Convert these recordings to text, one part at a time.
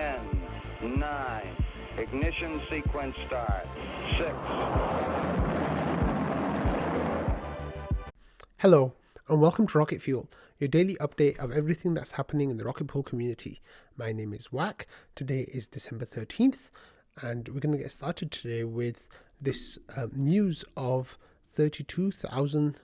10, 9, ignition sequence start, 6. Hello, and welcome to Rocket Fuel, your daily update of everything that's happening in the rocket pool community. My name is Wack. Today is December 13th, and we're going to get started today with this news of 32,000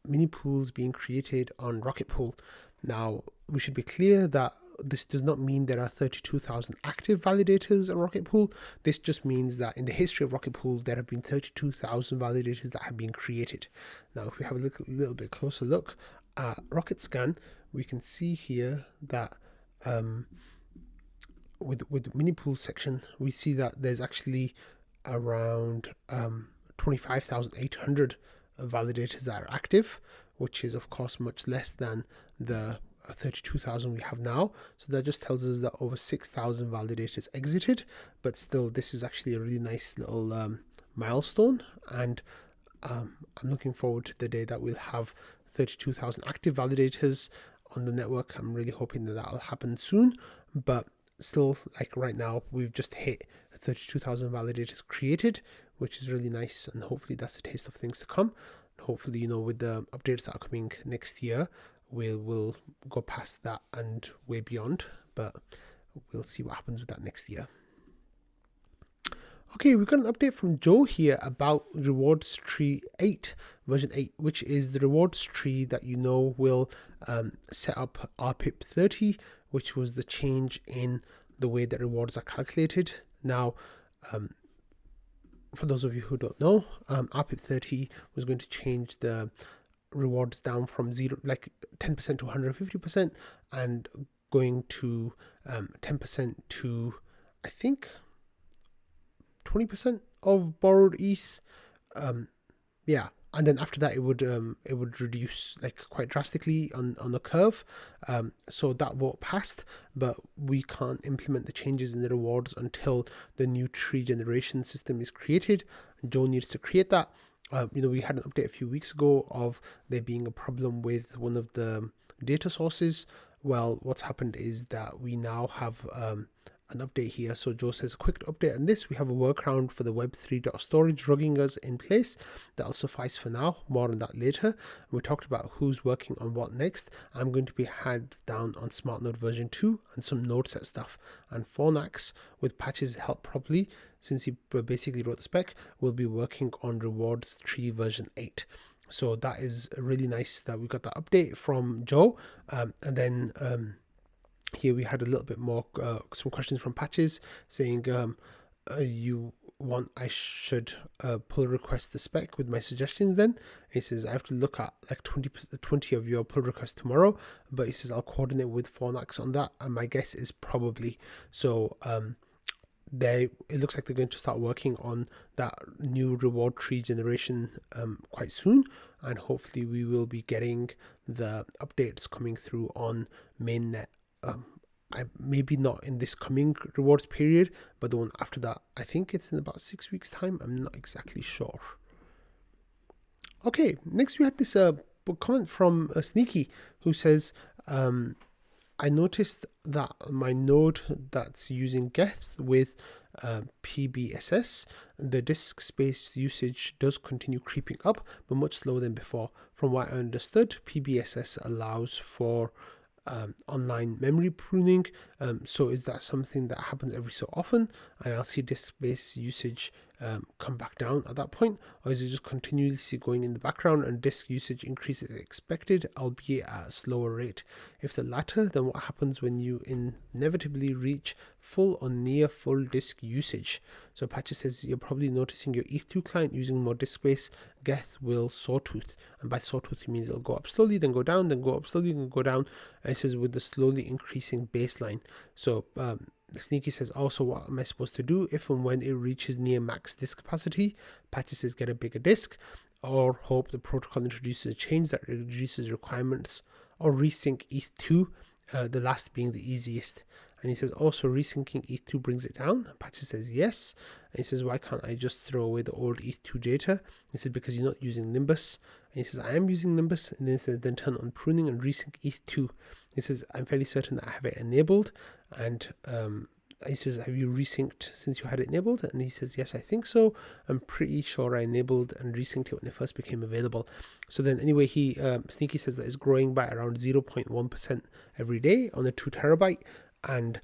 mini pools being created on Rocket Pool. Now, we should be clear that this does not mean there are 32,000 active validators on Rocket Pool. This just means that in the history of Rocket Pool, there have been 32,000 validators that have been created. Now, if we have a little bit closer look at Rocket Scan, we can see here that with the mini pool section, we see that there's actually around 25,800 validators that are active, which is of course much less than the 32,000 we have now. So that just tells us that over 6,000 validators exited, but still this is actually a really nice little milestone, and I'm looking forward to the day that we'll have 32,000 active validators on the network. I'm really hoping that that'll happen soon, but still, like right now, we've just hit 32,000 validators created, which is really nice, and hopefully that's a taste of things to come. Hopefully, you know, with the updates that are coming next year, we'll go past that and way beyond, but we'll see what happens with that next year. Okay, we've got an update from Joe here about rewards tree 8, version 8, which is the rewards tree that you know will set up RPIP 30, which was the change in the way that rewards are calculated. Now, for those of you who don't know, RPIP 30 was going to change the rewards down from 10% to 150%, and going to 10% to, I think, 20% of borrowed ETH. Yeah, and then after that it would reduce like quite drastically on the curve. So that vote passed, but we can't implement the changes in the rewards until the new tree generation system is created. Joe needs to create that. We had an update a few weeks ago of there being a problem with one of the data sources. Well, what's happened is that we now have an update here. So Joe says, a quick update on this. We have a workaround for the web3.storage rugging us in place. That'll suffice for now. More on that later. We talked about who's working on what next. I'm going to be hands down on Smart Node version 2 and some node set stuff. And Fornax, with patches helped properly, since he basically wrote the spec, will be working on rewards tree version 8. So that is really nice that we got that update from Joe. And then here we had a little bit more, some questions from Patches saying you want I should pull request the spec with my suggestions. Then he says I have to look at like 20 of your pull requests tomorrow, but he says I'll coordinate with Fornax on that, and my guess is probably so. It looks like they're going to start working on that new reward tree generation quite soon, and hopefully we will be getting the updates coming through on mainnet. Maybe not in this coming rewards period, but the one after that. I think it's in about 6 weeks time. I'm not exactly sure. Okay, next we had this comment from Sneaky, who says I noticed that my node that's using Geth with PBSS, the disk space usage does continue creeping up, but much slower than before. From what I understood, PBSS allows for online memory pruning. So is that something that happens every so often, and I'll see disk space usage come back down at that point, or is it just continuously going in the background and disk usage increases as expected, albeit at a slower rate? If the latter, then what happens when you inevitably reach full or near full disk usage? So Patches says you're probably noticing your ETH2 client using more disk space. Geth will sawtooth, and by sawtooth he means it'll go up slowly, then go down, then go up slowly, then go down. And it says with the slowly increasing baseline. So Sneaky says, also, what am I supposed to do if and when it reaches near max disk capacity? Patches says get a bigger disk, or hope the protocol introduces a change that reduces requirements, or resync ETH2, the last being the easiest. And he says also resyncing ETH2 brings it down. Patches says yes. And he says, why can't I just throw away the old ETH2 data? He says, because you're not using Nimbus. And he says, I am using Nimbus. And then he says, then turn on pruning and resync ETH2. He says, I'm fairly certain that I have it enabled. And he says, have you resynced since you had it enabled? And he says, yes, I think so. I'm pretty sure I enabled and resynced it when it first became available. So then anyway, he Sneaky says that it's growing by around 0.1% every day on the 2 terabyte. And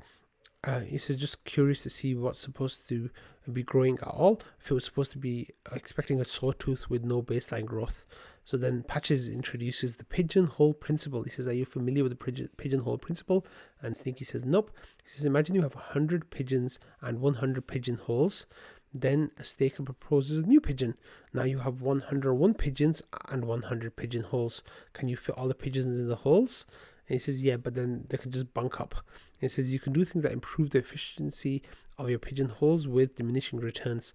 he says, just curious to see what's supposed to be growing at all, if it was supposed to be expecting a sawtooth with no baseline growth. So then Patches introduces the pigeonhole principle. He says, are you familiar with the pigeonhole principle? And Sneaky says, nope. He says, imagine you have 100 pigeons and 100 pigeonholes. Then a staker proposes a new pigeon. Now you have 101 pigeons and 100 pigeonholes. Can you fit all the pigeons in the holes? And he says, yeah, but then they could just bunk up. And he says, you can do things that improve the efficiency of your pigeonholes with diminishing returns.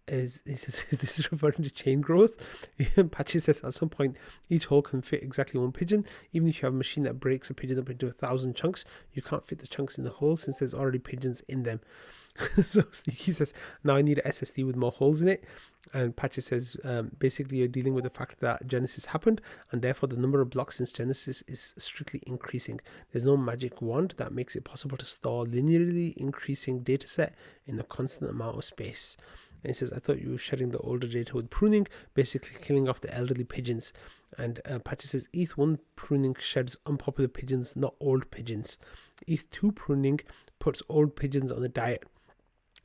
He says, is this referring to chain growth? Patches says, at some point, each hole can fit exactly 1 pigeon. Even if you have a machine that breaks a pigeon up into 1,000 chunks, you can't fit the chunks in the hole since there's already pigeons in them. So Sneaky says, now I need an SSD with more holes in it. And Patches says, basically you're dealing with the fact that Genesis happened, and therefore the number of blocks since Genesis is strictly increasing. There's no magic wand that makes it possible to store linearly increasing dataset in a constant amount of space. And he says, I thought you were shedding the older data with pruning, basically killing off the elderly pigeons. And Patches says, ETH1 pruning sheds unpopular pigeons, not old pigeons. ETH2 pruning puts old pigeons on the diet.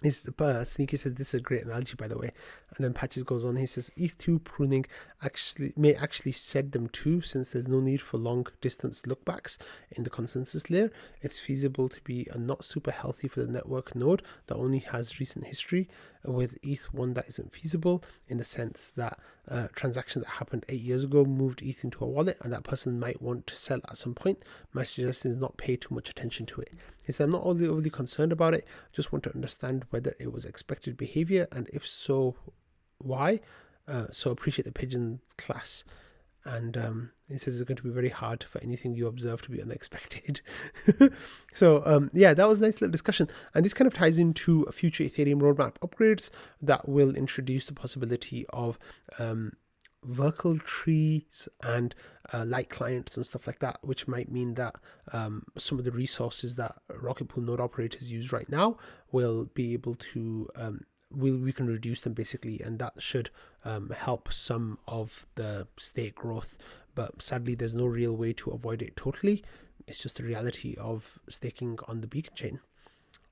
Sneaky says, this is a great analogy, by the way. And then Patches goes on, he says, ETH2 pruning may actually shed them too, since there's no need for long distance lookbacks in the consensus layer. It's feasible to be a not super healthy for the network node that only has recent history, with ETH1 that isn't feasible in the sense that transaction that happened 8 years ago moved ETH into a wallet, and that person might want to sell at some point. My suggestion is not pay too much attention to it. He said, I'm not overly concerned about it, just want to understand whether it was expected behavior, and if so, why. So appreciate the pigeon class. And he says it's going to be very hard for anything you observe to be unexpected. So yeah, that was a nice little discussion. And this kind of ties into a future Ethereum roadmap upgrades that will introduce the possibility of Verkle trees and light clients and stuff like that, which might mean that some of the resources that Rocket Pool node operators use right now will be able to we can reduce them basically, and that should help some of the state growth. But sadly, there's no real way to avoid it totally. It's just the reality of staking on the beacon chain.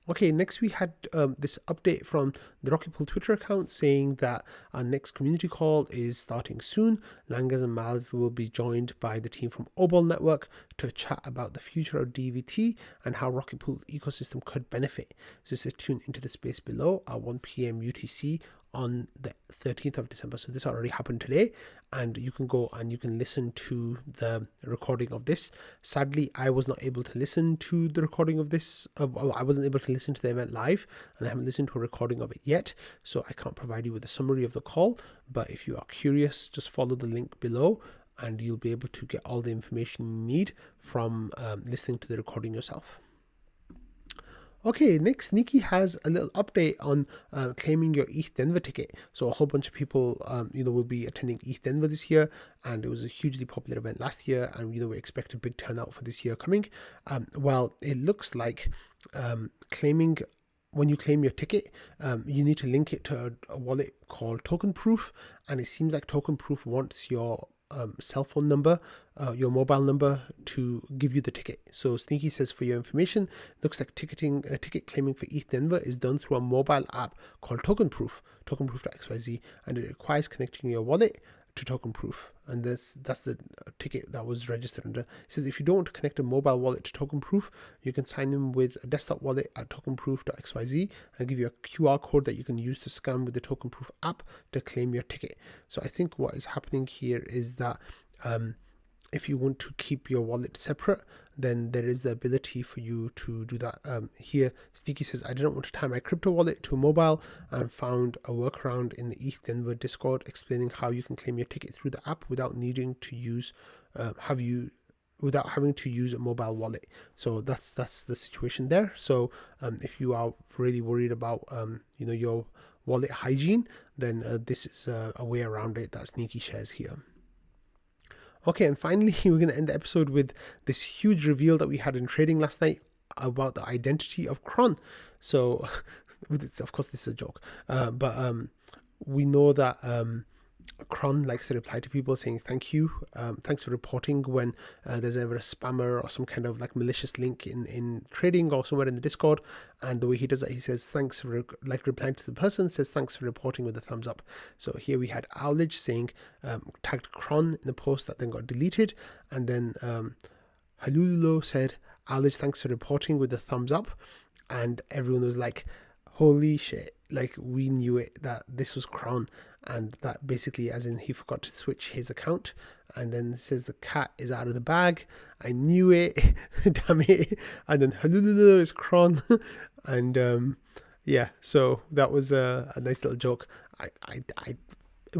Okay, next we had this update from the Rocket Pool Twitter account saying that our next community call is starting soon. Langas and Malv will be joined by the team from Obol network to chat about the future of DVT and how Rocket Pool ecosystem could benefit. So stay tuned into the space below at 1 p.m. UTC on the 13th of December. So this already happened today, and you can go and you can listen to the recording of this. Sadly, I was not able to listen to the recording of this. I wasn't able to listen to the event live, and I haven't listened to a recording of it yet, so I can't provide you with a summary of the call. But if you are curious, just follow the link below and you'll be able to get all the information you need from listening to the recording yourself. Okay, next, Sneaky has a little update on claiming your ETH Denver ticket. So a whole bunch of people, will be attending ETH Denver this year, and it was a hugely popular event last year, and we expect a big turnout for this year coming. Well, it looks like when you claim your ticket, you need to link it to a wallet called Token Proof, and it seems like Token Proof wants your cell phone number, your mobile number, to give you the ticket. So Sneaky says, for your information, looks like ticket claiming for ETH Denver is done through a mobile app called Token Proof, tokenproof.xyz, and it requires connecting your wallet to Token Proof, and that's the ticket that was registered under. It says if you don't want to connect a mobile wallet to Token Proof, you can sign in with a desktop wallet at tokenproof.xyz and give you a QR code that you can use to scan with the Token Proof app to claim your ticket. So I think what is happening here is that if you want to keep your wallet separate, then there is the ability for you to do that. Here, Sneaky says, I didn't want to tie my crypto wallet to a mobile and found a workaround in the ETH Denver Discord explaining how you can claim your ticket through the app without needing to use without having to use a mobile wallet. So that's the situation there. So if you are really worried about your wallet hygiene, then this is a way around it that Sneaky shares here. Okay, and finally, we're going to end the episode with this huge reveal that we had in trading last night about the identity of Kron. So of course this is a joke, but we know that Kron likes to reply to people saying thank you, thanks for reporting when there's ever a spammer or some kind of like malicious link in trading or somewhere in the Discord. And the way he does that, he says thanks for replying to the person, says thanks for reporting with a thumbs up. So here we had Owledge saying tagged Kron in the post that then got deleted, and then Halululo said Owledge thanks for reporting with a thumbs up, and everyone was like, holy shit, like we knew it, that this was Kron, and that basically as in he forgot to switch his account. And then it says the cat is out of the bag, I knew it. Damn it. And then Halululo is Kron. And yeah, so that was a nice little joke.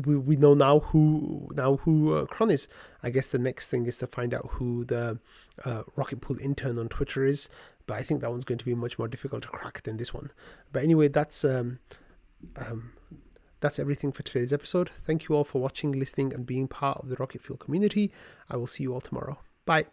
We know now who Kron is. I guess the next thing is to find out who the Rocket Pool intern on Twitter is, but I think that one's going to be much more difficult to crack than this one. But anyway, that's everything for today's episode. Thank you all for watching, listening, and being part of the Rocket Fuel community. I will see you all tomorrow. Bye.